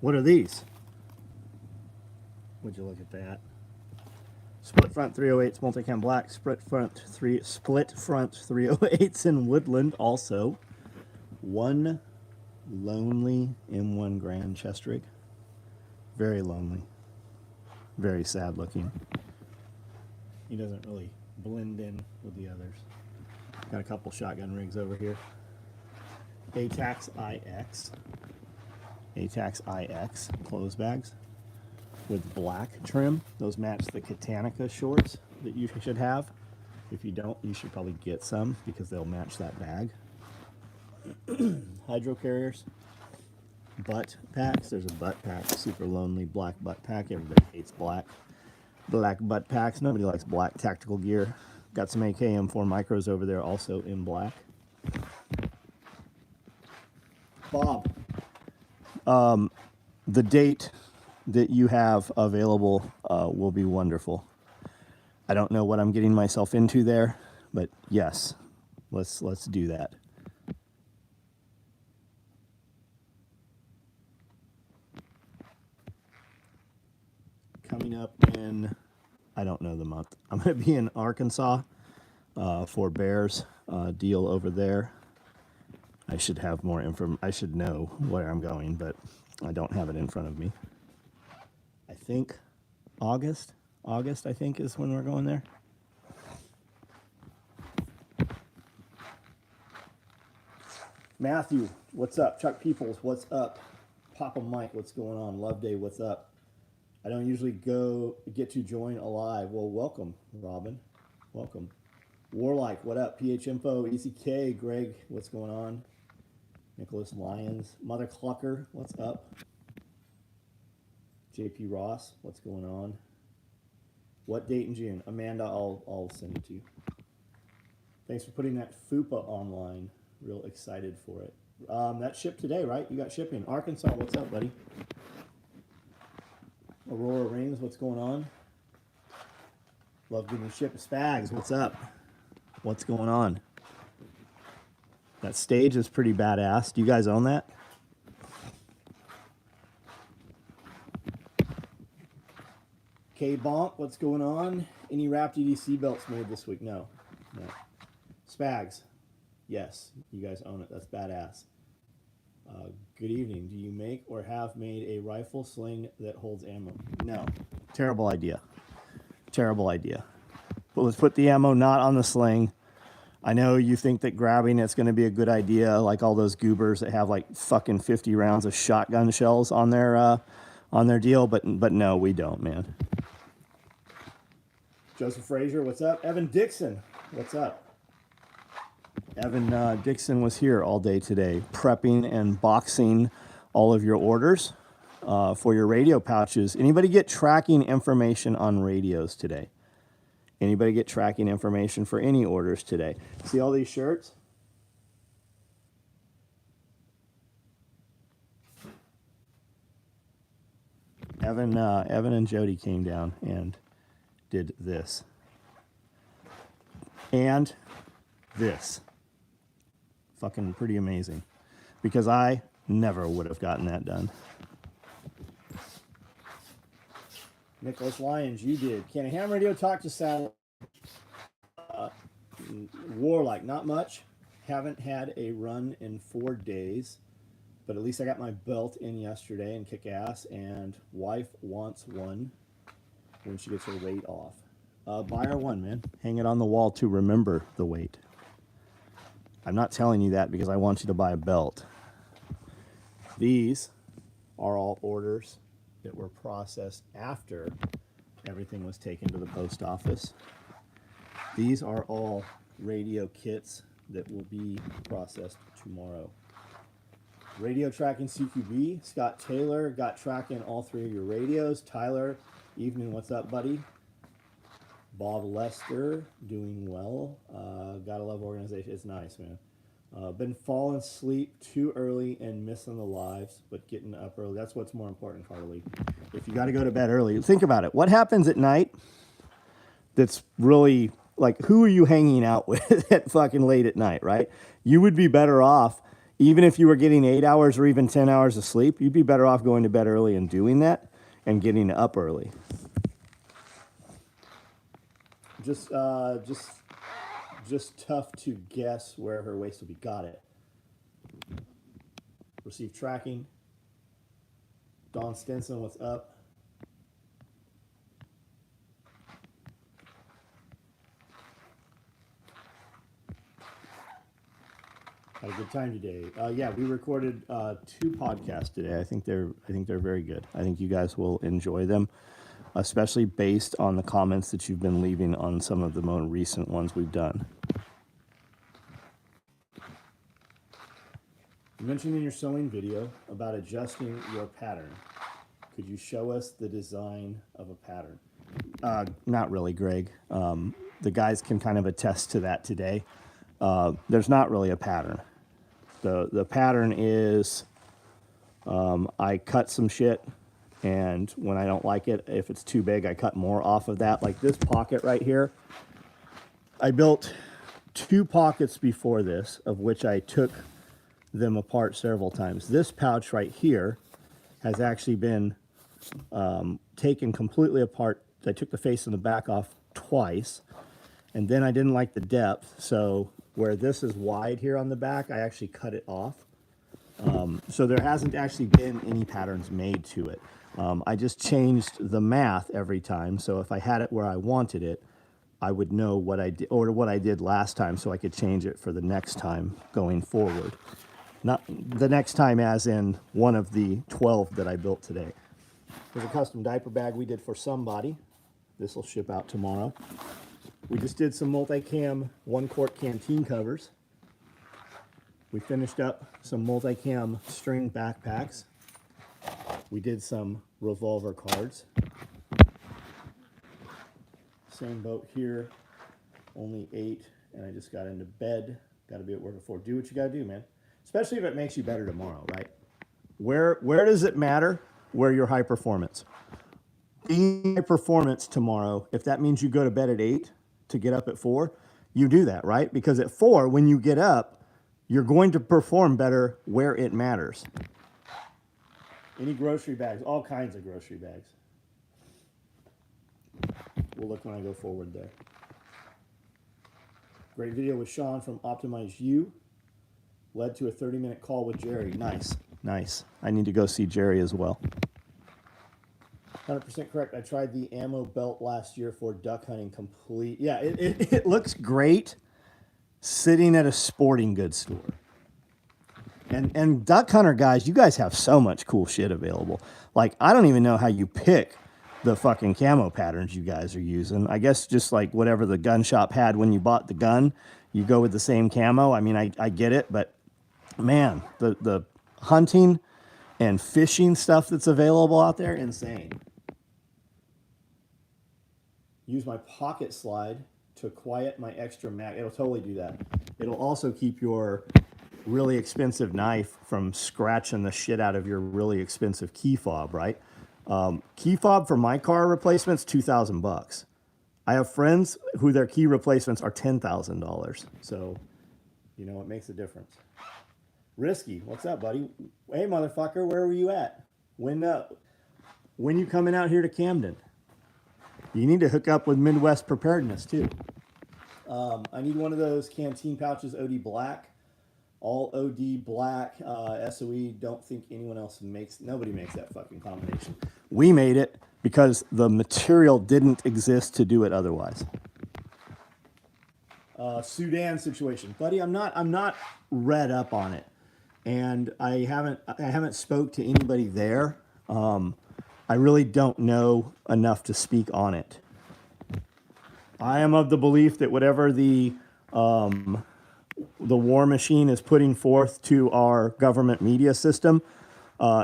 What are these? Would you look at that? Split front 308s, multicam black, split front 308s in woodland also. One lonely M1 Grand chest rig. Very lonely. Very sad looking. He doesn't really blend in with the others. Got a couple shotgun rigs over here. ATAX IX. ATAX IX clothes bags with black trim. Those match the Katanica shorts that you should have. If you don't, you should probably get some because they'll match that bag. Hydro carriers. Butt packs. There's a butt pack. Super lonely black butt pack. Everybody hates black. Black butt packs. Nobody likes black tactical gear. Got some AKM4 micros over there also in black. Bob, the date that you have available will be wonderful. I don't know what I'm getting myself into there, but yes, let's do that. Coming up in, I don't know the month. I'm going to be in Arkansas for Bears deal over there. I should have more information. I should know where I'm going, but I don't have it in front of me. I think August, I think, is when we're going there. Matthew, what's up? Chuck Peoples, what's up? Papa Mike, what's going on? Love Day, what's up? I don't usually get to join alive. Well, welcome, Robin. Welcome. Warlike, what up? PH Info, ECK, Greg, what's going on? Nicholas Lyons, Mother Clucker, what's up? JP Ross, what's going on? What date in June? Amanda, I'll send it to you. Thanks for putting that FUPA online. Real excited for it. That shipped today, right? You got shipping. Arkansas, what's up, buddy? Aurora Rings, what's going on? Love getting shipped. Spags, what's up? What's going on? That stage is pretty badass. Do you guys own that? K-Bonk, what's going on? Any Wrapped EDC belts made this week? No. Spags, yes. You guys own it. That's badass. Good evening. Do you make or have made a rifle sling that holds ammo? No. Terrible idea. Terrible idea. But let's put the ammo not on the sling. I know you think that grabbing it's going to be a good idea, like all those goobers that have like fucking 50 rounds of shotgun shells on their deal, but no, we don't, man. Joseph Frazier, what's up? Evan Dixon, what's up? Evan Dixon was here all day today, prepping and boxing all of your orders for your radio pouches. Anybody get tracking information on radios today? Anybody get tracking information for any orders today? See all these shirts? Evan and Jody came down and did this. And this. Fucking pretty amazing. Because I never would have gotten that done. Nicholas Lyons, you did. Can a ham radio talk to satellite? Warlike, not much. Haven't had a run in 4 days, but at least I got my belt in yesterday and kick ass, and wife wants one when she gets her weight off. Buy her one, man. Hang it on the wall to remember the weight. I'm not telling you that because I want you to buy a belt. These are all orders that were processed after everything was taken to the post office. These are all radio kits that will be processed tomorrow. Radio tracking CQB, Scott Taylor got tracking all 3 of your radios. Tyler, evening, what's up, buddy? Bob Lester, doing well. Gotta love organization, it's nice, man. Been falling asleep too early and missing the lives, but getting up early. That's what's more important, Carly. If you got to go to bed early, think about it. What happens at night that's really, like, who are you hanging out with at fucking late at night, right? You would be better off Even if you were getting 8 hours or even 10 hours of sleep, you'd be better off going to bed early and doing that and getting up early. Just tough to guess where her waist will be. Got it. Receive tracking. Don Stinson, what's up? Had a good time today. Yeah, we recorded 2 podcasts today. I think they're very good. I think you guys will enjoy them, especially based on the comments that you've been leaving on some of the more recent ones we've done. You mentioned in your sewing video about adjusting your pattern. Could you show us the design of a pattern? Not really, Greg. The guys can kind of attest to that today. There's not really a pattern. The pattern is I cut some shit, and when I don't like it, if it's too big, I cut more off of that. Like this pocket right here, I built 2 pockets before this, of which I took them apart several times. This pouch right here has actually been taken completely apart. I took the face and the back off twice, and then I didn't like the depth, so where this is wide here on the back, I actually cut it off. So there hasn't actually been any patterns made to it. I just changed the math every time, so if I had it where I wanted it, I would know what I did, or what I did last time, so I could change it for the next time going forward. Not the next time as in one of the 12 that I built today. There's a custom diaper bag we did for somebody. This will ship out tomorrow. We just did some multicam 1-quart canteen covers. We finished up some multicam string backpacks. We did some revolver cards. Same boat here, only 8, and I just got into bed. Got to be at work at 4. Do what you got to do, man. Especially if it makes you better tomorrow, right? Where does it matter where you're high performance? Being high performance tomorrow, if that means you go to bed at 8 to get up at 4, you do that, right? Because at 4, when you get up, you're going to perform better where it matters. Any grocery bags, all kinds of grocery bags. We'll look when I go forward there. Great video with Sean from Optimize You. Led to a 30-minute call with Jerry. Nice, nice. I need to go see Jerry as well. 100% correct. I tried the ammo belt last year for duck hunting. Complete. Yeah, it looks great sitting at a sporting goods store. And duck hunter guys, you guys have so much cool shit available. Like, I don't even know how you pick the fucking camo patterns you guys are using. I guess just like whatever the gun shop had when you bought the gun, you go with the same camo. I mean, I get it, but man, the hunting and fishing stuff that's available out there, insane. Use my pocket slide to quiet my extra mag. It'll totally do that. It'll also keep your really expensive knife from scratching the shit out of your really expensive key fob, right? Key fob for my car replacements, $2,000. I have friends who their key replacements are $10,000. So, you know, it makes a difference. Risky, what's up, buddy? Hey, motherfucker, where were you at? When you coming out here to Camden? You need to hook up with Midwest Preparedness, too. I need one of those canteen pouches, OD Black. All OD Black, SOE. Don't think anyone else nobody makes that fucking combination. We made it because the material didn't exist to do it otherwise. Sudan situation, buddy. I'm not read up on it, and I haven't spoke to anybody there. I really don't know enough to speak on it. I am of the belief that whatever the war machine is putting forth to our government media system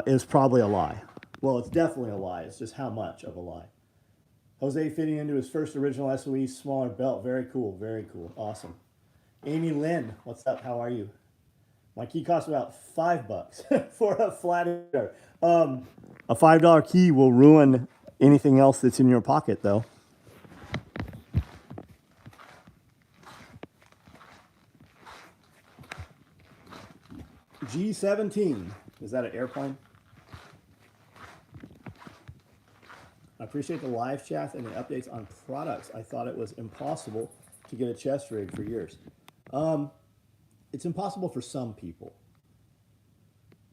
is probably a lie. Well, it's definitely a lie. It's just how much of a lie. Jose fitting into his first original SOE, smaller belt. Very cool, very cool. Awesome. Amy Lynn, what's up? How are you? My key costs about $5 for a flat air. A $5 key will ruin anything else that's in your pocket, though. G17. Is that an airplane? I appreciate the live chat and the updates on products. I thought it was impossible to get a chest rig for years. It's impossible for some people.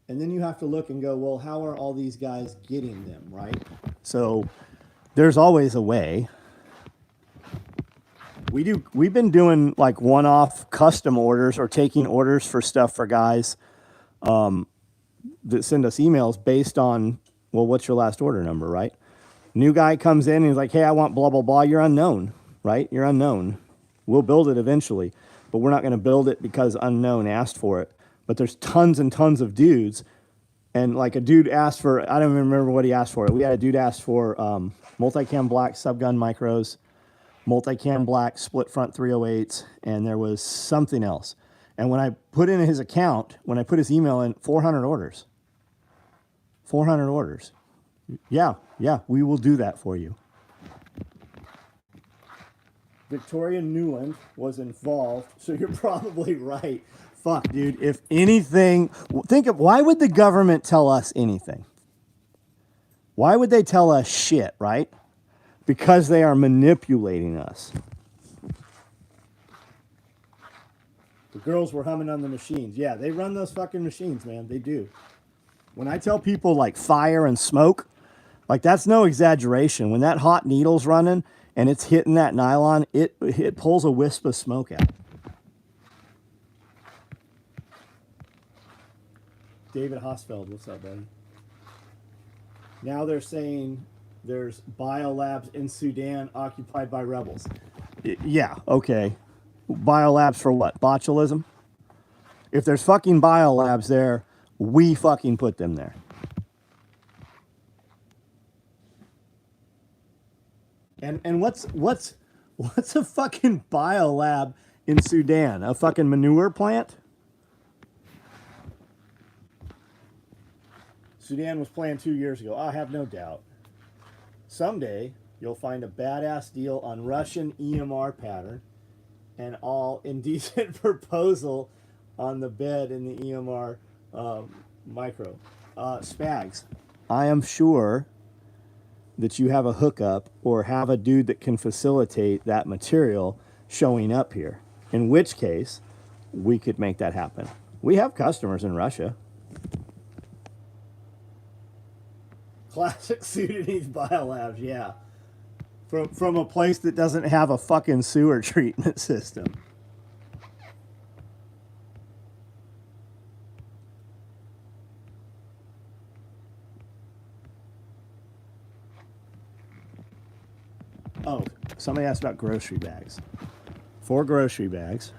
And then you have to look and go, well, how are all these guys getting them, right? So there's always a way. We've been doing like one-off custom orders or taking orders for stuff for guys that send us emails based on, well, what's your last order number, right? New guy comes in and he's like, hey, I want blah, blah, blah. You're unknown, right? You're unknown. We'll build it eventually, but we're not going to build it because unknown asked for it. But there's tons and tons of dudes. And like a dude asked for, I don't even remember what he asked for. We had a dude ask for multicam black subgun micros, multicam black split front 308s, and there was something else. And when I put in his account, when I put his email in, 400 orders. 400 orders. Yeah, we will do that for you. Victoria Newland was involved, so you're probably right. Fuck, dude. If anything, think of why would the government tell us anything? Why would they tell us shit, right? Because they are manipulating us. The girls were humming on the machines. Yeah, they run those fucking machines, man. They do. When I tell people like fire and smoke, like that's no exaggeration. When that hot needle's running and it's hitting that nylon, it pulls a wisp of smoke out. David Hosfeld, what's up, buddy? Now they're saying there's biolabs in Sudan occupied by rebels. Yeah, okay. Biolabs for what? Botulism? If there's fucking biolabs there, we fucking put them there. And what's a fucking biolab in Sudan? A fucking manure plant? Sudan was planned 2 years ago. I have no doubt. Someday, you'll find a badass deal on Russian EMR pattern and all indecent proposal on the bed in the EMR micro. Spags, I am sure that you have a hookup or have a dude that can facilitate that material showing up here. In which case, we could make that happen. We have customers in Russia. Classic Sudanese biolabs, yeah. From a place that doesn't have a fucking sewer treatment system. Oh, somebody asked about grocery bags. 4 grocery bags.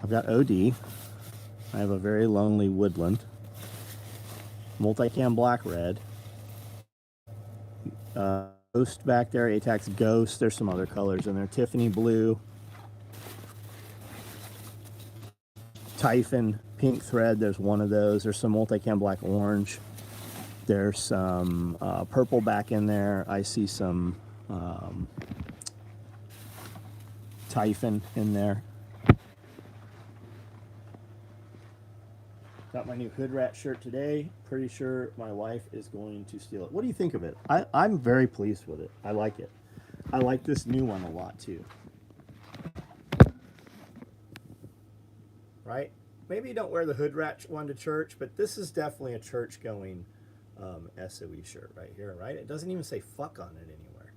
I've got OD. I have a very lonely woodland. Multicam black red. Ghost back there, ATAX Ghost. There's some other colors in there. Tiffany blue. Typhon pink thread. There's one of those. There's some multicam black orange. There's some purple back in there. I see some Typhon in there. Got my new Hood Rat shirt today. Pretty sure my wife is going to steal it. What do you think of it? I'm very pleased with it. I like it. I like this new one a lot too. Right? Maybe you don't wear the Hood Rat one to church, but this is definitely a church-going SOE shirt right here, right? It doesn't even say fuck on it anywhere.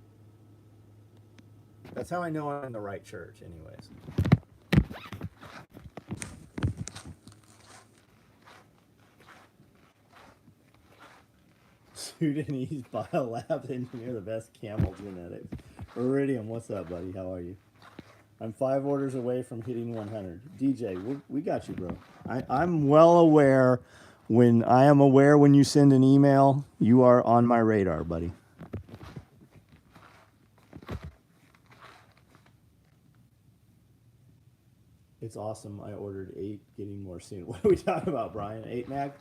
That's how I know I'm in the right church anyways. Sudanese biolab engineer, the best camel genetics. Iridium, what's up, buddy? How are you? I'm 5 orders away from hitting 100. DJ, we got you, bro. I'm well aware. When I am aware when you send an email, you are on my radar, buddy. It's awesome. I ordered 8, getting more soon. What are we talking about, Brian? 8 mag?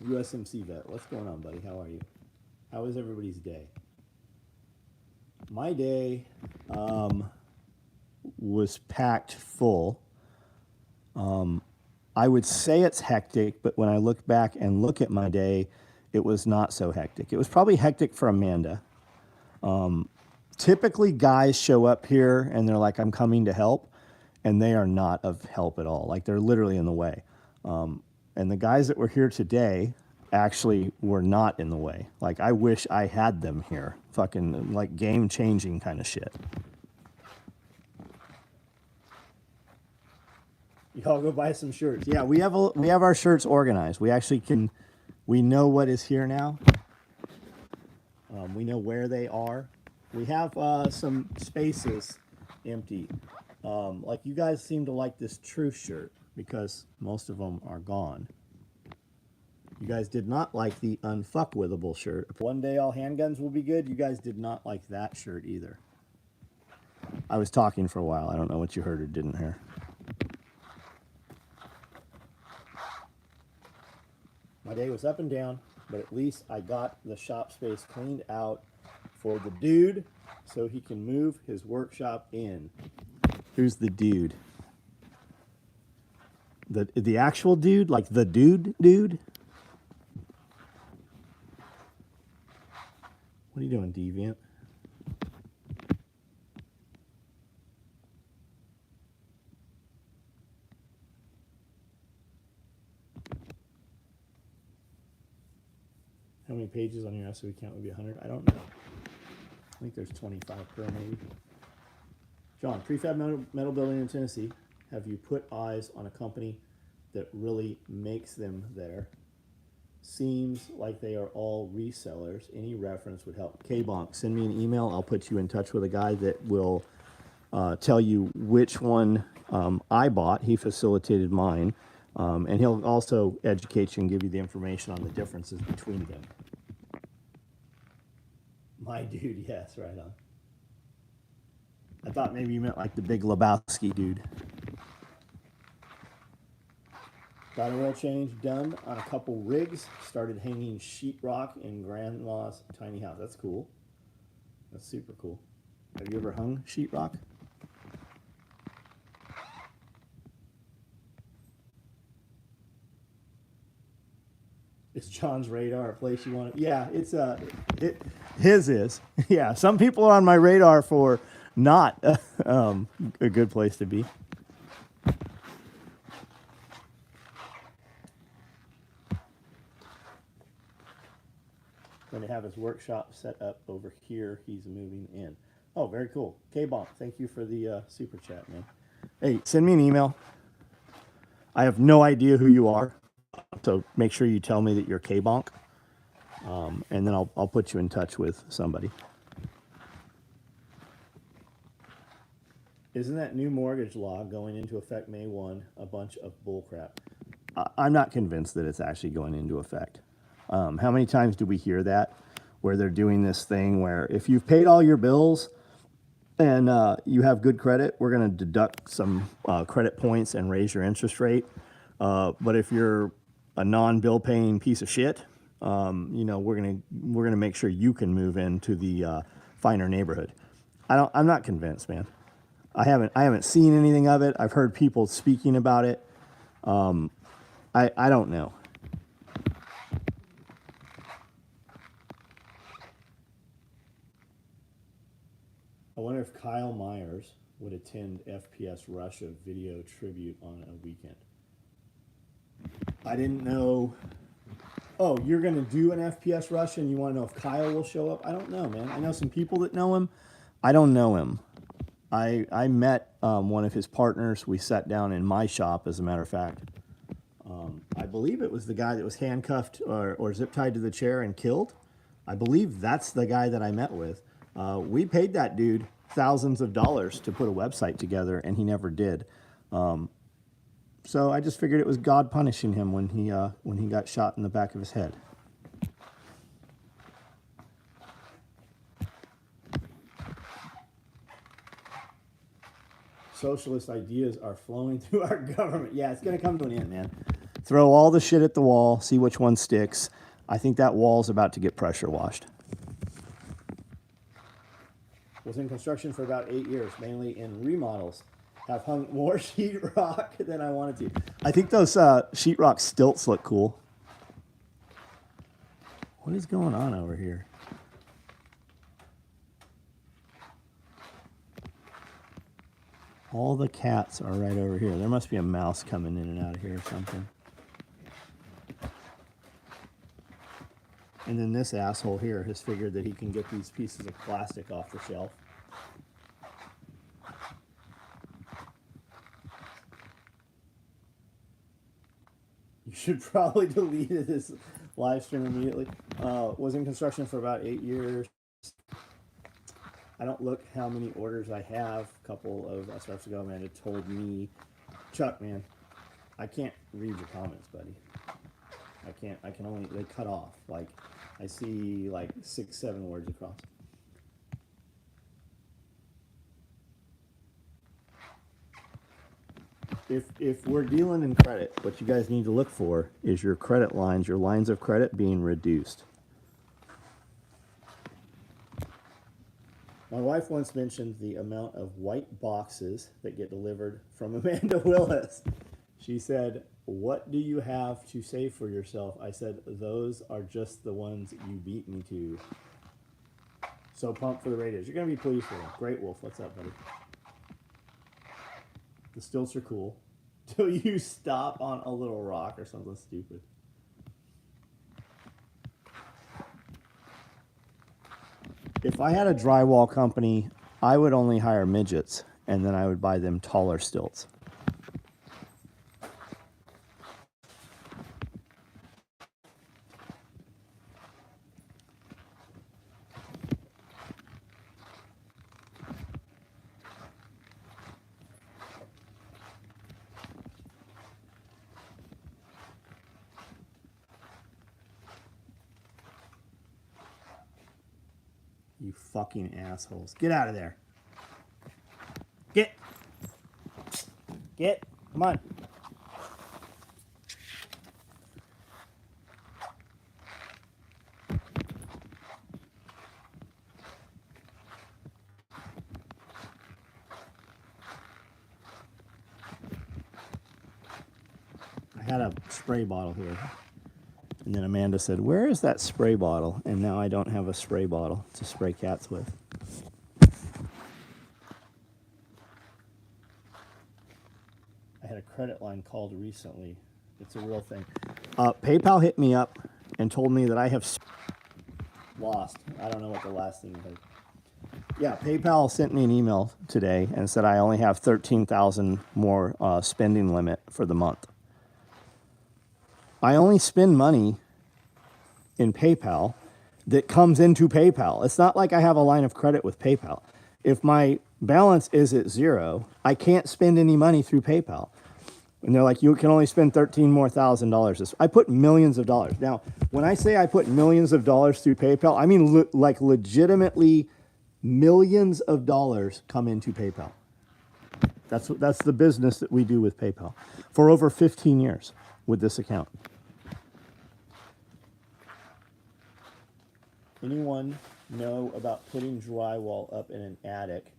USMC vet. What's going on, buddy? How are you? How is everybody's day? My day was packed full. I would say it's hectic, but when I look back and look at my day, it was not so hectic. It was probably hectic for Amanda. Typically, guys show up here and they're like, I'm coming to help, and they are not of help at all. Like, they're literally in the way. And the guys that were here today actually were not in the way. Like, I wish I had them here. Fucking, like, game-changing kind of shit. Y'all go buy some shirts. Yeah, we have our shirts organized. We actually we know what is here now. We know where they are. We have some spaces empty. Like, you guys seem to like this Truth shirt because most of them are gone. You guys did not like the Unfuckwithable shirt. One day all handguns will be good. You guys did not like that shirt either. I was talking for a while. I don't know what you heard or didn't hear. My day was up and down, but at least I got the shop space cleaned out for the dude so he can move his workshop in. Who's the dude? The actual dude? Like the dude? What are you doing, Deviant? How many pages on your SOE count would be 100? I don't know. I think there's 25 per maybe. John, prefab metal building in Tennessee. Have you put eyes on a company that really makes them there? Seems like they are all resellers. Any reference would help. K-Bonk, send me an email. I'll put you in touch with a guy that will tell you which one I bought. He facilitated mine. And he'll also educate you and give you the information on the differences between them. My dude, yes, right on. I thought maybe you meant like the Big Lebowski dude. Got an oil change done on a couple rigs. Started hanging sheetrock in Grandma's tiny house. That's cool. That's super cool. Have you ever hung sheetrock? Is John's radar a place you want to? Yeah, it's his is. Yeah, some people are on my radar for not a good place to be. Going to have his workshop set up over here. He's moving in. Oh, very cool. K-Bonk, thank you for the super chat, man. Hey, send me an email. I have no idea who you are, so make sure you tell me that you're K-Bonk, and then I'll put you in touch with somebody. Isn't that new mortgage law going into effect May 1 a bunch of bullcrap? I'm not convinced that it's actually going into effect. How many times do we hear that, where they're doing this thing where if you've paid all your bills and you have good credit, we're going to deduct some credit points and raise your interest rate. But if you're a non-bill paying piece of shit, you know, we're gonna make sure you can move into the finer neighborhood. I'm not convinced, man. I haven't seen anything of it. I've heard people speaking about it. I don't know. I wonder if Kyle Myers would attend FPS Russia video tribute on a weekend. I didn't know. Oh, you're going to do an FPS Russia and you want to know if Kyle will show up? I don't know, man. I know some people that know him. I don't know him. I met one of his partners. We sat down in my shop, as a matter of fact. I believe it was the guy that was handcuffed or zip tied to the chair and killed. I believe that's the guy that I met with. We paid that dude thousands of dollars to put a website together, and he never did. So I just figured it was God punishing him when he got shot in the back of his head. Socialist ideas are flowing through our government. Yeah, it's going to come to an end, man. Throw all the shit at the wall, see which one sticks. I think that wall's about to get pressure washed. Was in construction for about 8 years, mainly in remodels. I've hung more sheetrock than I wanted to. I think those sheetrock stilts look cool. What is going on over here? All the cats are right over here. There must be a mouse coming in and out of here or something. And then this asshole here has figured that he can get these pieces of plastic off the shelf. You should probably delete this live stream immediately. Was in construction for about 8 years. I don't look how many orders I have. A couple of SRFs ago, man, it told me, Chuck, man, I can't read your comments, buddy. I can only, they cut off. Like, I see like 6, 7 words across. If we're dealing in credit, what you guys need to look for is your credit lines, your lines of credit being reduced. My wife once mentioned the amount of white boxes that get delivered from Amanda Willis. She said, "What do you have to say for yourself?" I said, "Those are just the ones you beat me to." So pumped for the radios. You're going to be pleased with them. Great Wolf, what's up, buddy? The stilts are cool. Till you stop on a little rock or something stupid. If I had a drywall company, I would only hire midgets, and then I would buy them taller stilts. You fucking assholes. Get out of there. Get. Come on. I had a spray bottle here. And then Amanda said, "Where is that spray bottle?" And now I don't have a spray bottle to spray cats with. I had a credit line called recently. It's a real thing. PayPal hit me up and told me that I have lost. I don't know what the last thing was. Yeah, PayPal sent me an email today and said I only have 13,000 more spending limit for the month. I only spend money in PayPal that comes into PayPal. It's not like I have a line of credit with PayPal. If my balance is at 0, I can't spend any money through PayPal. And they're like, you can only spend $13,000. I put millions of dollars. Now, when I say I put millions of dollars through PayPal, I mean like legitimately millions of dollars come into PayPal. That's the business that we do with PayPal for over 15 years with this account. Anyone know about putting drywall up in an attic,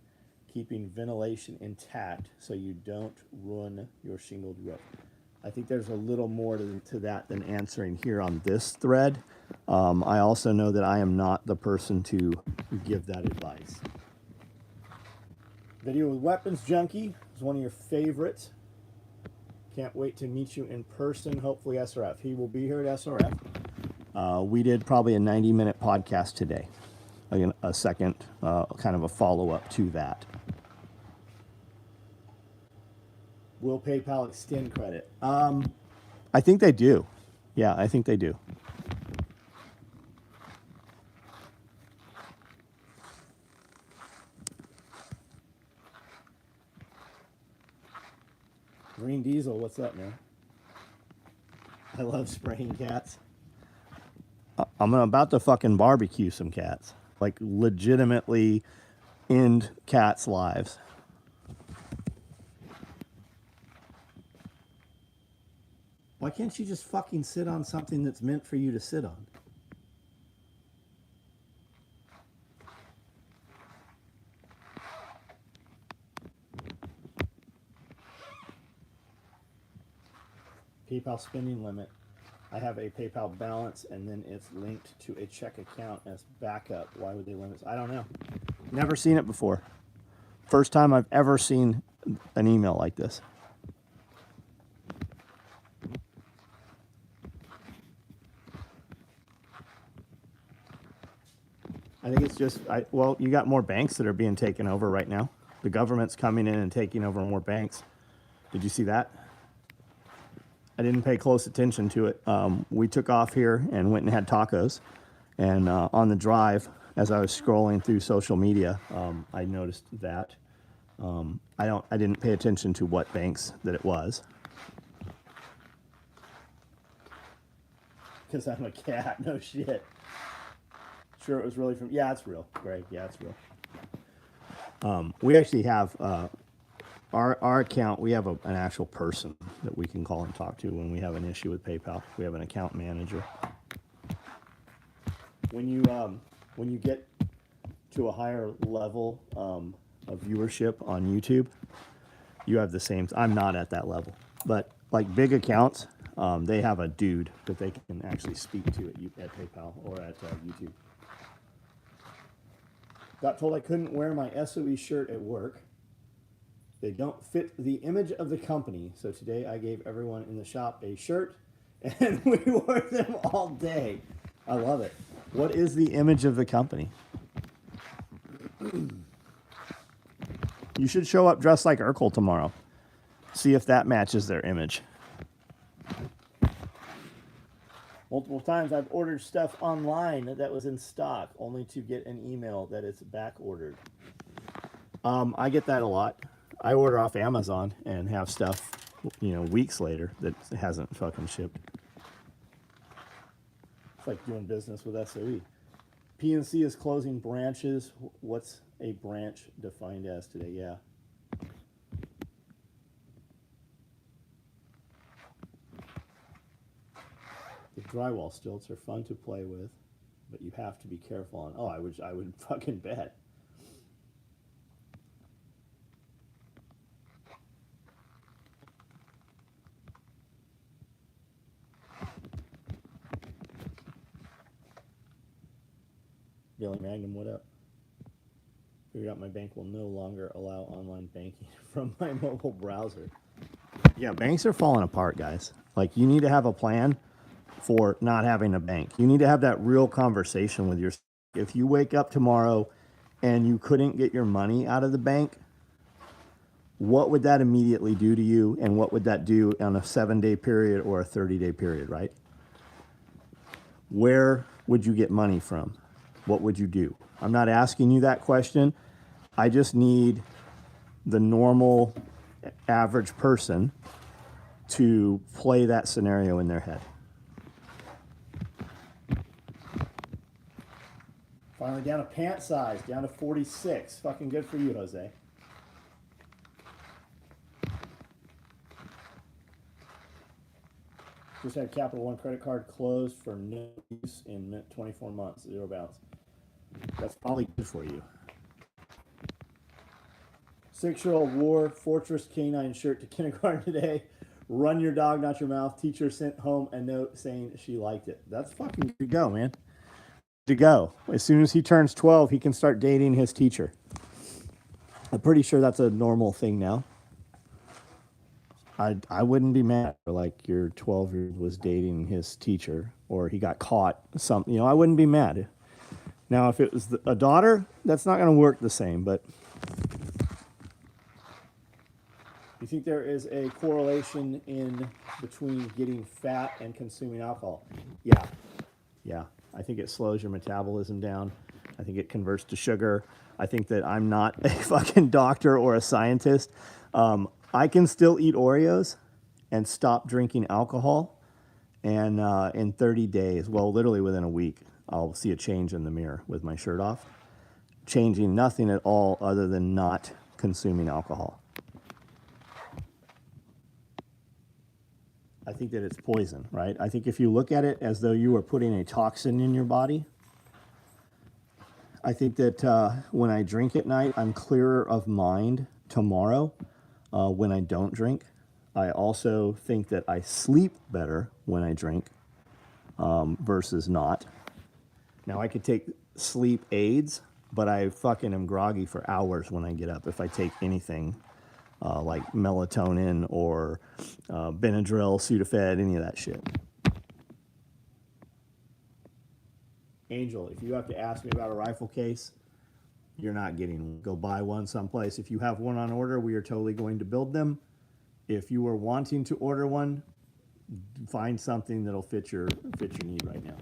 keeping ventilation intact so you don't ruin your shingled roof? I think there's a little more to that than answering here on this thread. I also know that I am not the person to give that advice. Video with Weapons Junkie is one of your favorites. Can't wait to meet you in person, hopefully SRF. He will be here at SRF. We did probably a 90-minute podcast today. Again, a second, kind of a follow-up to that. Will PayPal extend credit? I think they do. Yeah, I think they do. Green Diesel, what's up, man? I love spraying cats. I'm about to fucking barbecue some cats. Like, legitimately end cats' lives. Why can't you just fucking sit on something that's meant for you to sit on? PayPal spending limit, I have a PayPal balance, and then it's linked to a check account as backup. Why would they limit? I don't know. Never seen it before. First time I've ever seen an email like this. I think it's just, well, you got more banks that are being taken over right now. The government's coming in and taking over more banks. Did you see that? I didn't pay close attention to it. We took off here and went and had tacos. And on the drive, as I was scrolling through social media, I noticed that. I didn't pay attention to what banks that it was. Because I'm a cat, no shit. Sure, it was really from. Yeah, it's real, Greg. Yeah, it's real. We actually have our account. We have an actual person that we can call and talk to when we have an issue with PayPal. We have an account manager. When you get to a higher level of viewership on YouTube, you have the same. I'm not at that level, but like big accounts, they have a dude that they can actually speak to at PayPal or at YouTube. Got told I couldn't wear my SOE shirt at work. They don't fit the image of the company. So today I gave everyone in the shop a shirt and we wore them all day. I love it. What is the image of the company? You should show up dressed like Urkel tomorrow. See if that matches their image. Multiple times I've ordered stuff online that was in stock only to get an email that it's back ordered. I get that a lot. I order off Amazon and have stuff, weeks later that hasn't fucking shipped. It's like doing business with SOE. PNC is closing branches. What's a branch defined as today? Yeah. The drywall stilts are fun to play with, but you have to be careful on. Oh, I would fucking bet. Billy Magnum, what up? Figured out my bank will no longer allow online banking from my mobile browser. Yeah, banks are falling apart, guys. Like, you need to have a plan for not having a bank. You need to have that real conversation with yourself. If you wake up tomorrow and you couldn't get your money out of the bank, what would that immediately do to you? And what would that do on a 7-day period or a 30-day period, right? Where would you get money from? What would you do? I'm not asking you that question. I just need the normal average person to play that scenario in their head. Finally down to pant size, down to 46. Fucking good for you, Jose. Just had Capital One credit card closed for no use in 24 months, 0 balance. That's probably good for you. 6-year-old wore Fortress Canine shirt to kindergarten today. Run your dog, not your mouth. Teacher sent home a note saying she liked it. That's fucking good to go, man. To go. As soon as he turns 12, he can start dating his teacher. I'm pretty sure that's a normal thing now. I wouldn't be mad if, like, your 12-year-old was dating his teacher or he got caught something. I wouldn't be mad. Now, if it was a daughter, that's not going to work the same, but you think there is a correlation in between getting fat and consuming alcohol? Yeah. I think it slows your metabolism down. I think it converts to sugar. I think that I'm not a fucking doctor or a scientist. I can still eat Oreos and stop drinking alcohol. And in 30 days, well, literally within a week, I'll see a change in the mirror with my shirt off. Changing nothing at all other than not consuming alcohol. I think that it's poison, right? I think if you look at it as though you were putting a toxin in your body, I think that when I drink at night, I'm clearer of mind tomorrow when I don't drink. I also think that I sleep better when I drink versus not. Now, I could take sleep aids, but I fucking am groggy for hours when I get up if I take anything like melatonin or Benadryl, Sudafed, any of that shit. Angel, if you have to ask me about a rifle case, you're not getting one. Go buy one someplace. If you have one on order, we are totally going to build them. If you are wanting to order one, find something that'll fit your need right now.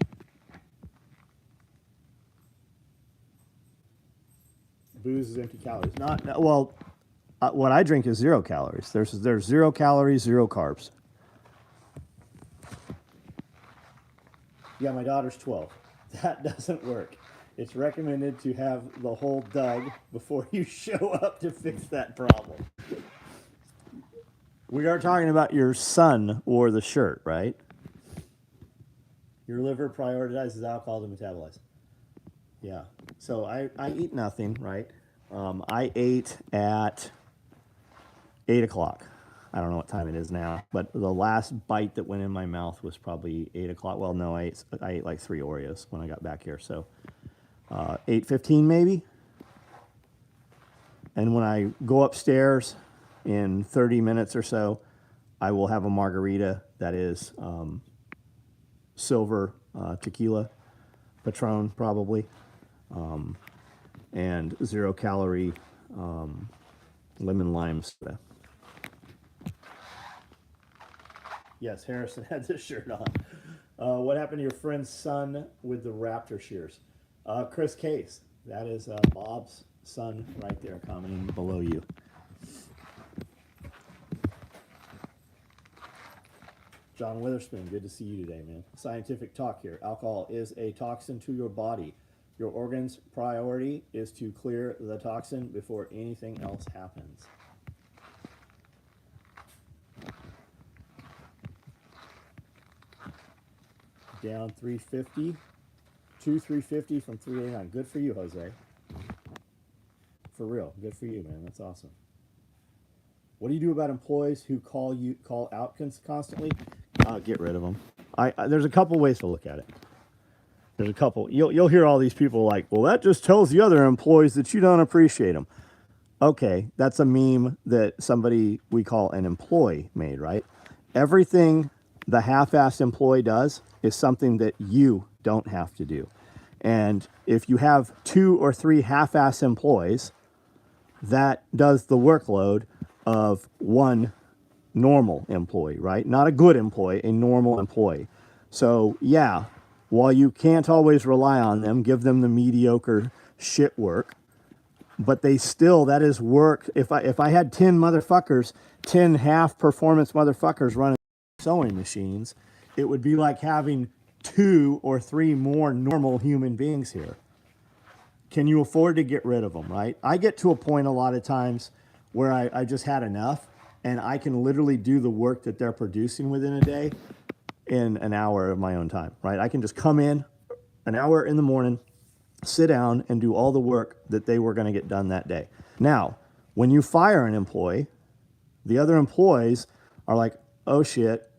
Booze is empty calories. Not well. What I drink is 0 calories. There's 0 calories, 0 carbs. Yeah, my daughter's 12. That doesn't work. It's recommended to have the whole dug before you show up to fix that problem. We are talking about your son wore the shirt, right? Your liver prioritizes alcohol to metabolize. Yeah. So I eat nothing, right? I ate at 8 o'clock. I don't know what time it is now, but the last bite that went in my mouth was probably 8 o'clock. Well, no, I ate like 3 Oreos when I got back here. So 8:15 maybe. And when I go upstairs in 30 minutes or so, I will have a margarita that is silver tequila, Patron probably, and 0 calorie lemon lime soda. Yes, Harrison had this shirt on. What happened to your friend's son with the raptor shears? Chris Case. That is Bob's son right there commenting below you. John Witherspoon, good to see you today, man. Scientific talk here. Alcohol is a toxin to your body. Your organ's priority is to clear the toxin before anything else happens. Down 350. 350 from 389. Good for you, Jose. For real. Good for you, man. That's awesome. What do you do about employees who call out constantly? Get rid of them. There's a couple ways to look at it. There's a couple. You'll hear all these people like, well, that just tells the other employees that you don't appreciate them. Okay, that's a meme that somebody we call an employee made, right? Everything the half-assed employee does is something that you don't have to do. And if you have 2 or 3 half-assed employees, that does the workload of one normal employee, right? Not a good employee, a normal employee. So yeah, while you can't always rely on them, give them the mediocre shit work, but they still, that is work. If I had 10 motherfuckers, 10 half performance motherfuckers running sewing machines, it would be like having 2 or 3 more normal human beings here. Can you afford to get rid of them, right? I get to a point a lot of times where I just had enough, and I can literally do the work that they're producing within a day in an hour of my own time, right? I can just come in an hour in the morning, sit down, and do all the work that they were going to get done that day. Now, when you fire an employee, the other employees are like, oh shit,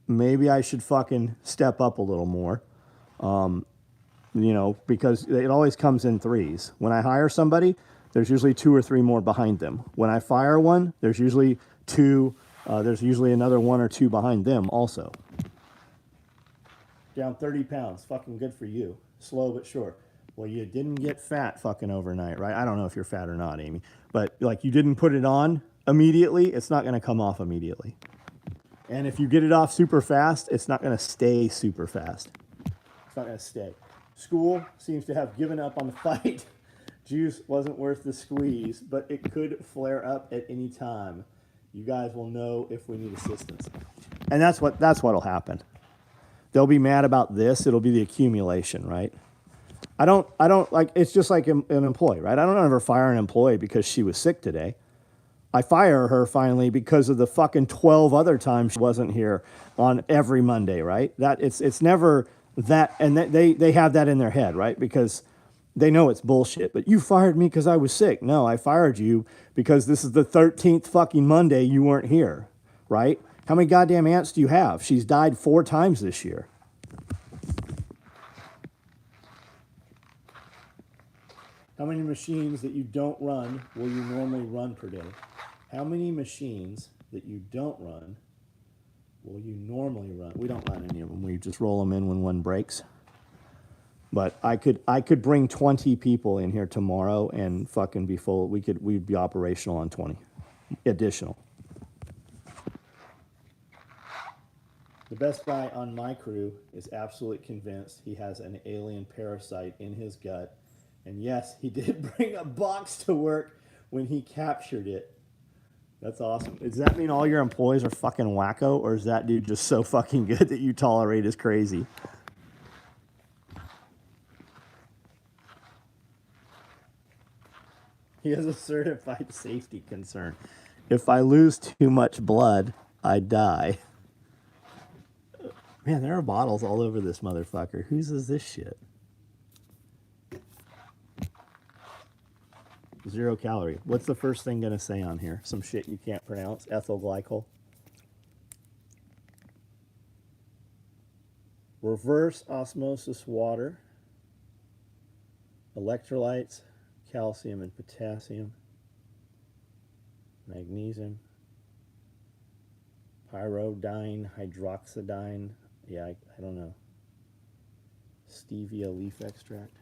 maybe I should fucking step up a little more. You know, because it always comes in threes. When I hire somebody, there's usually 2 or 3 more behind them. When I fire one, there's usually 2, there's usually another 1 or 2 behind them also. Down 30 pounds, fucking good for you. Slow but sure. Well, you didn't get fat fucking overnight, right? I don't know if you're fat or not, Amy, but like you didn't put it on immediately, it's not gonna come off immediately. And if you get it off super fast, it's not gonna stay super fast. It's not gonna stay. School seems to have given up on the fight. Juice wasn't worth the squeeze, but it could flare up at any time. You guys will know if we need assistance. And that's what'll happen. They'll be mad about this. It'll be the accumulation, right? I don't like, it's just like an employee, right? I don't ever fire an employee because she was sick today. I fire her finally because of the fucking 12 other times she wasn't here on every Monday, right? That it's never that, and they have that in their head, right? Because they know it's bullshit. But you fired me because I was sick. No, I fired you because this is the 13th fucking Monday you weren't here. right? How many goddamn ants do you have? She's died 4 times this year. How many machines that you don't run will you normally run per day? How many machines that you don't run will you normally run? We don't run any of them. We just roll them in when one breaks. But I could bring 20 people in here tomorrow and fucking be full. We'd be operational on 20 additional. The best guy on my crew is absolutely convinced he has an alien parasite in his gut. And yes, he did bring a box to work when he captured it. That's awesome. Does that mean all your employees are fucking wacko, or is that dude just so fucking good that you tolerate his crazy? He has a certified safety concern. If I lose too much blood, I die. Man, there are bottles all over this motherfucker. Whose is this shit? 0 calorie. What's the first thing gonna say on here? Some shit you can't pronounce. Ethyl glycol. Reverse osmosis water. Electrolytes, calcium and potassium. Magnesium. Pyridine, hydroxidine. Yeah, I don't know. Stevia leaf extract.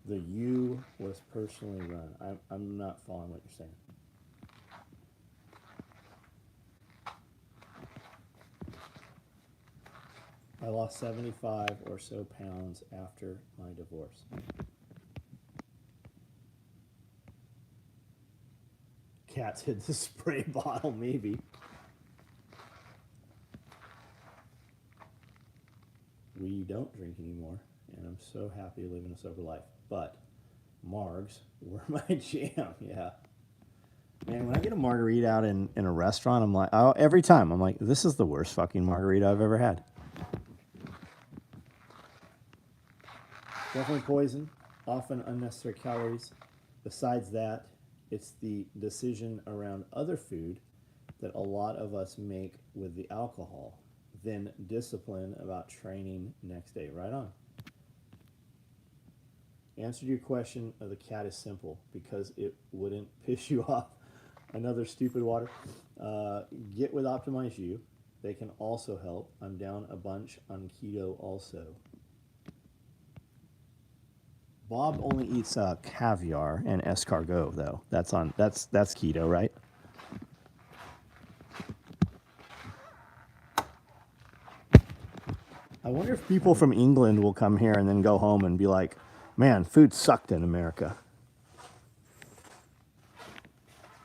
The U was personally run. I'm not following what you're saying. I lost 75 or so pounds after my divorce. Cats hid the spray bottle, maybe. We don't drink anymore, and I'm so happy living a sober life. But margs were my jam, yeah. Man, when I get a margarita out in a restaurant, I'm like, oh, every time, I'm like, this is the worst fucking margarita I've ever had. Definitely poison, often unnecessary calories. Besides that, it's the decision around other food that a lot of us make with the alcohol, then discipline about training next day. Right on. Answer to your question of the cat is simple, because it wouldn't piss you off. Another stupid water. Get with Optimize You. They can also help. I'm down a bunch on keto also. Bob only eats caviar and escargot though. That's keto, right? I wonder if people from England will come here and then go home and be like, man, food sucked in America.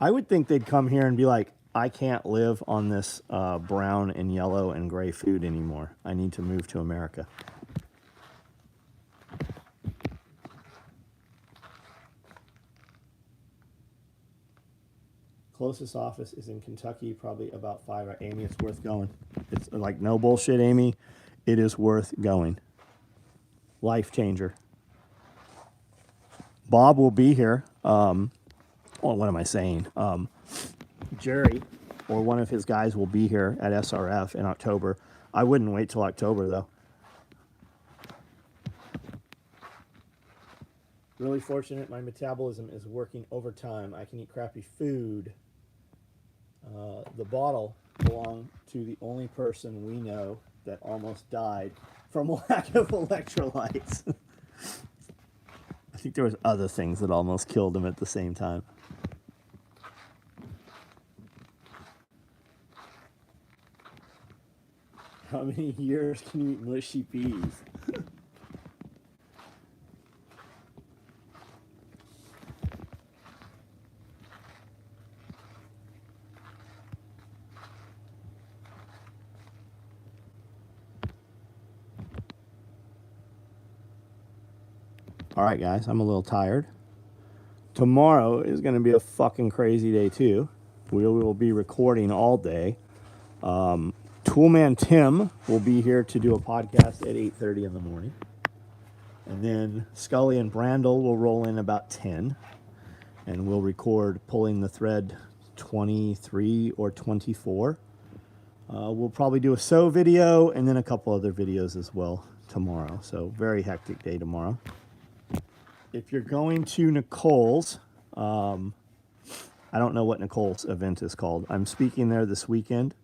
I would think they'd come here and be like, I can't live on this brown and yellow and gray food anymore. I need to move to America. Closest office is in Kentucky, probably about 5 hours. Amy, it's worth going. It's like, no bullshit, Amy. It is worth going. Life changer. Bob will be here. What am I saying? Jerry or one of his guys will be here at SRF in October. I wouldn't wait till October, though. Really fortunate. My metabolism is working overtime. I can eat crappy food. The bottle belonged to the only person we know that almost died from lack of electrolytes. I think there was other things that almost killed him at the same time. How many years can you eat mushy peas? All right, guys, I'm a little tired. Tomorrow is going to be a fucking crazy day, too. We will be recording all day. Toolman Tim will be here to do a podcast at 8:30 in the morning. And then Scully and Brandel will roll in about 10. And we'll record pulling the thread 23 or 24. We'll probably do a sew video and then a couple other videos as well tomorrow. So very hectic day tomorrow. If you're going to Nicole's, I don't know what Nicole's event is called. I'm speaking there this weekend.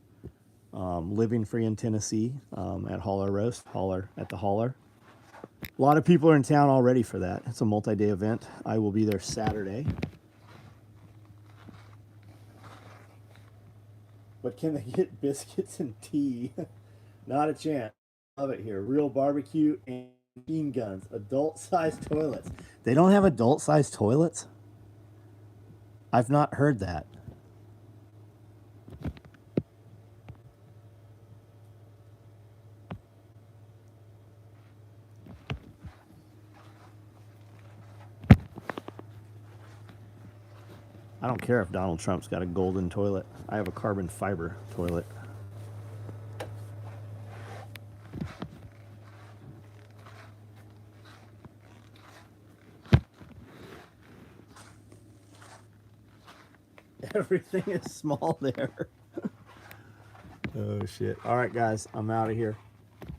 Living Free in Tennessee at Holler Roast, at the Holler. A lot of people are in town already for that. It's a multi-day event. I will be there Saturday. But can they get biscuits and tea? Not a chance. Love it here. Real barbecue and bean guns. Adult-sized toilets. They don't have adult-sized toilets? I've not heard that. I don't care if Donald Trump's got a golden toilet. I have a carbon fiber toilet. Everything is small there. Oh, shit. All right, guys. I'm out of here.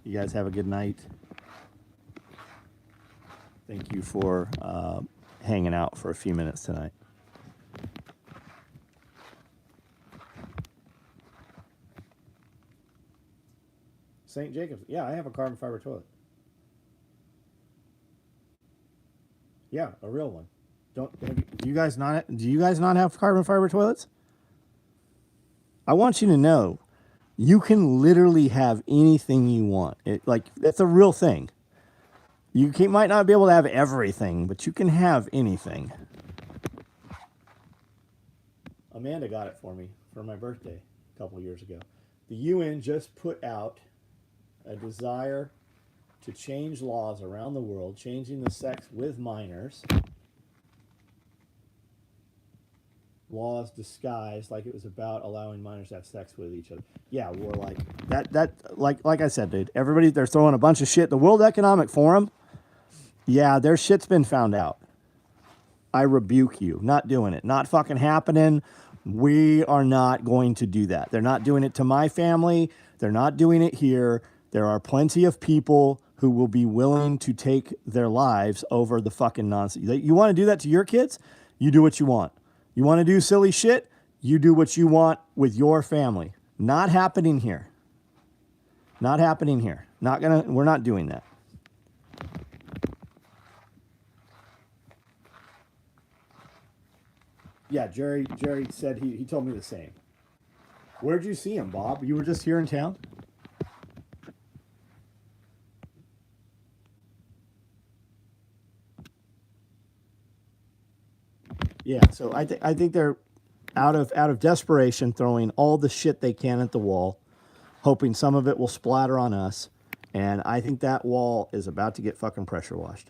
You guys have a good night. Thank you for hanging out for a few minutes tonight. St. Jacobs. Yeah, I have a carbon fiber toilet. Yeah, a real one. Do you guys not have carbon fiber toilets? I want you to know, you can literally have anything you want. That's a real thing. Might not be able to have everything, but you can have anything. Amanda got it for me for my birthday a couple years ago. The UN just put out a desire to change laws around the world, changing the sex with minors. Laws disguised like it was about allowing minors to have sex with each other. Yeah, we're like that. Like I said, dude. Everybody, they're throwing a bunch of shit. The World Economic Forum. Yeah, their shit's been found out. I rebuke you. Not doing it. Not fucking happening. We are not going to do that. They're not doing it to my family. They're not doing it here. There are plenty of people who will be willing to take their lives over the fucking nonsense. You want to do that to your kids? You do what you want. You want to do silly shit? You do what you want with your family. Not happening here. Not happening here. We're not doing that. Yeah, Jerry said he told me the same. Where'd you see him, Bob? You were just here in town? Yeah, so I think they're out of desperation throwing all the shit they can at the wall, hoping some of it will splatter on us, and I think that wall is about to get fucking pressure washed.